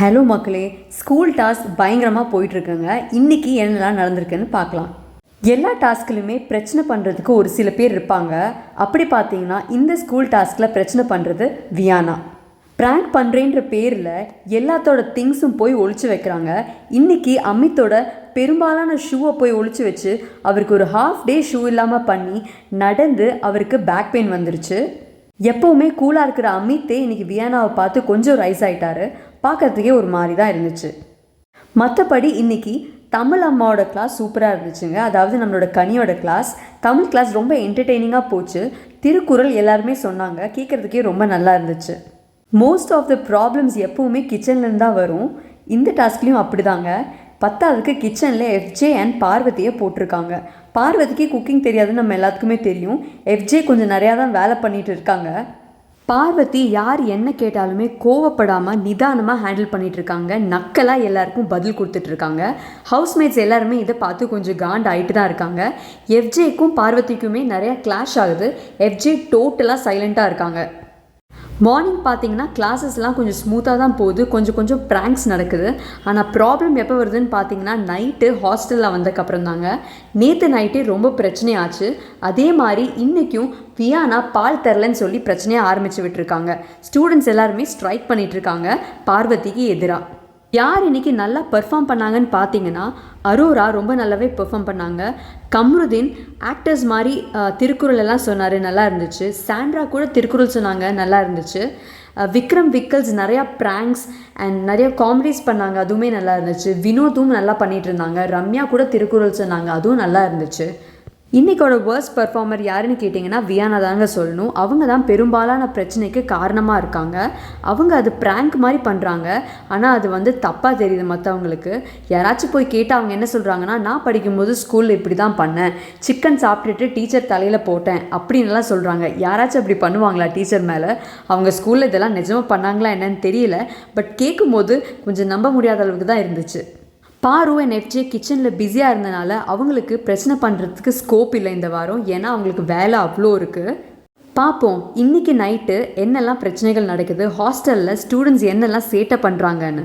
Hello மக்களே, school task பயங்கரமாக போயிட்டுருக்குங்க. இன்றைக்கி என்னெல்லாம் நடந்திருக்குன்னு பார்க்கலாம். எல்லா டாஸ்க்லையுமே பிரச்சனை பண்ணுறதுக்கு ஒரு சில பேர் இருப்பாங்க. அப்படி பார்த்தீங்கன்னா இந்த ஸ்கூல் டாஸ்கில் பிரச்சனை பண்ணுறது வியானா. ப்ராங்க் பண்ணுறேன்ற பேரில் எல்லாத்தோட திங்ஸும் போய் ஒழிச்சு வைக்கிறாங்க. இன்றைக்கி அமித்தோட பெரும்பாலான ஷூவை போய் ஒழிச்சு வச்சு அவருக்கு ஒரு ஹாஃப் டே ஷூ இல்லாமல் பண்ணி நடந்து அவருக்கு பேக் பெயின் வந்துருச்சு. எப்போவுமே கூலாக இருக்கிற அமித்தே இன்றைக்கி வியானாவை பார்த்து கொஞ்சம் ரைஸ் ஆகிட்டாரு. பார்க்குறதுக்கே ஒரு மாதிரி தான் இருந்துச்சு. மற்றபடி இன்றைக்கி தமிழ் அம்மாவோட கிளாஸ் சூப்பராக இருந்துச்சுங்க. அதாவது நம்மளோட கனியோட கிளாஸ், தமிழ் கிளாஸ் ரொம்ப என்டர்டெய்னிங்காக போச்சு. திருக்குறள் எல்லாருமே சொன்னாங்க, கேட்குறதுக்கே ரொம்ப நல்லா இருந்துச்சு. மோஸ்ட் ஆஃப் த ப்ராப்ளம்ஸ் எப்போவுமே கிச்சன்லேருந்து தான் வரும். இந்த டாஸ்க்லேயும் அப்படி தாங்க. பத்தாவதுக்கு கிச்சனில் எஃப்ஜே அண்ட் பார்வதியை போட்டிருக்காங்க. பார்வதிக்கு குக்கிங் தெரியாதுன்னு நம்ம எல்லாத்துக்குமே தெரியும். எஃப்ஜே கொஞ்சம் நிறையா தான் வேலை பண்ணிகிட்டு இருக்காங்க. பார்வதி யார் என்ன கேட்டாலுமே கோவப்படாமல் நிதானமாக ஹேண்டில் பண்ணிகிட்ருக்காங்க. நக்கலாக எல்லாருக்கும் பதில் கொடுத்துட்ருக்காங்க. ஹவுஸ்மேட்ஸ் எல்லாருமே இதை பார்த்து கொஞ்சம் காண்ட் ஆகிட்டு தான் இருக்காங்க. எஃப்ஜேக்கும் பார்வதிக்குமே நிறையா கிளாஷ் ஆகுது. எஃப்ஜே டோட்டலாக சைலண்ட்டாக இருக்காங்க. மார்னிங் பார்த்தீங்கன்னா கிளாஸஸ்லாம் கொஞ்சம் ஸ்மூத்தாக தான் போகுது. கொஞ்சம் ப்ராங்க்ஸ் நடக்குது. ஆனால் ப்ராப்ளம் எப்போ வருதுன்னு பார்த்தீங்கன்னா நைட்டு ஹாஸ்டலில் வந்ததுக்கப்புறம் தாங்க. நேற்று நைட்டே ரொம்ப பிரச்சனையாச்சு. அதே மாதிரி இன்றைக்கும் வியானா பால் தரலன்னு சொல்லி பிரச்சனையை ஆரம்பித்து விட்டுருக்காங்க. ஸ்டூடெண்ட்ஸ் எல்லாருமே ஸ்ட்ரைக் பண்ணிகிட்ருக்காங்க பார்வதிக்கு எதிராக. யார் இன்றைக்கி நல்லா பெர்ஃபார்ம் பண்ணாங்கன்னு பார்த்தீங்கன்னா அரோரா ரொம்ப நல்லாவே பெர்ஃபார்ம் பண்ணாங்க. கம்ருதீன் ஆக்டர்ஸ் மாதிரி திருக்குறள் எல்லாம் சொன்னார், நல்லா இருந்துச்சு. சாண்ட்ரா கூட திருக்குறள் சொன்னாங்க, நல்லா இருந்துச்சு. விக்ரம் விக்கல்ஸ் நிறையா ப்ராங்க்ஸ் அண்ட் நிறையா காமெடிஸ் பண்ணாங்க, அதுவுமே நல்லா இருந்துச்சு. வினோதும் நல்லா பண்ணிகிட்டு இருந்தாங்க. ரம்யா கூட திருக்குறள் சொன்னாங்க, அதுவும் நல்லா இருந்துச்சு. இன்றைக்கோட வேர்ஸ்ட் பர்ஃபார்மர் யாருன்னு கேட்டிங்கன்னா வியானா தாங்க சொல்லணும். அவங்க தான் பெரும்பாலான பிரச்சனைக்கு காரணமாக இருக்காங்க. அவங்க அது ப்ராங்க் மாதிரி பண்ணுறாங்க, ஆனால் அது தப்பாக தெரியுது மற்றவங்களுக்கு. யாராச்சும் போய் கேட்டால் அவங்க என்ன சொல்கிறாங்கன்னா, நான் படிக்கும்போது ஸ்கூலில் இப்படி தான் பண்ணேன், சிக்கன் சாப்பிட்டுட்டு டீச்சர் தலையில் போட்டேன் அப்படின்லாம் சொல்கிறாங்க. யாராச்சும் அப்படி பண்ணுவாங்களா டீச்சர் மேலே? அவங்க ஸ்கூலில் இதெல்லாம் நிஜமாக பண்ணாங்களா என்னன்னு தெரியல. பட் கேட்கும்போது கொஞ்சம் நம்ப முடியாத அளவுக்கு தான் இருந்துச்சு. பாரு அண்ட் எஃப்ஜே கிச்சனில் பிஸியாக இருந்தனால அவங்களுக்கு பிரச்சனை பண்ணுறதுக்கு ஸ்கோப் இல்லை இந்த வாரம். ஏன்னா அவங்களுக்கு வேலை அவ்வளோ இருக்குது. பார்ப்போம் இன்றைக்கி நைட்டு என்னெல்லாம் பிரச்சனைகள் நடக்குது, ஹாஸ்டலில் ஸ்டூடெண்ட்ஸ் என்னெல்லாம் சேட்டை பண்ணுறாங்கன்னு.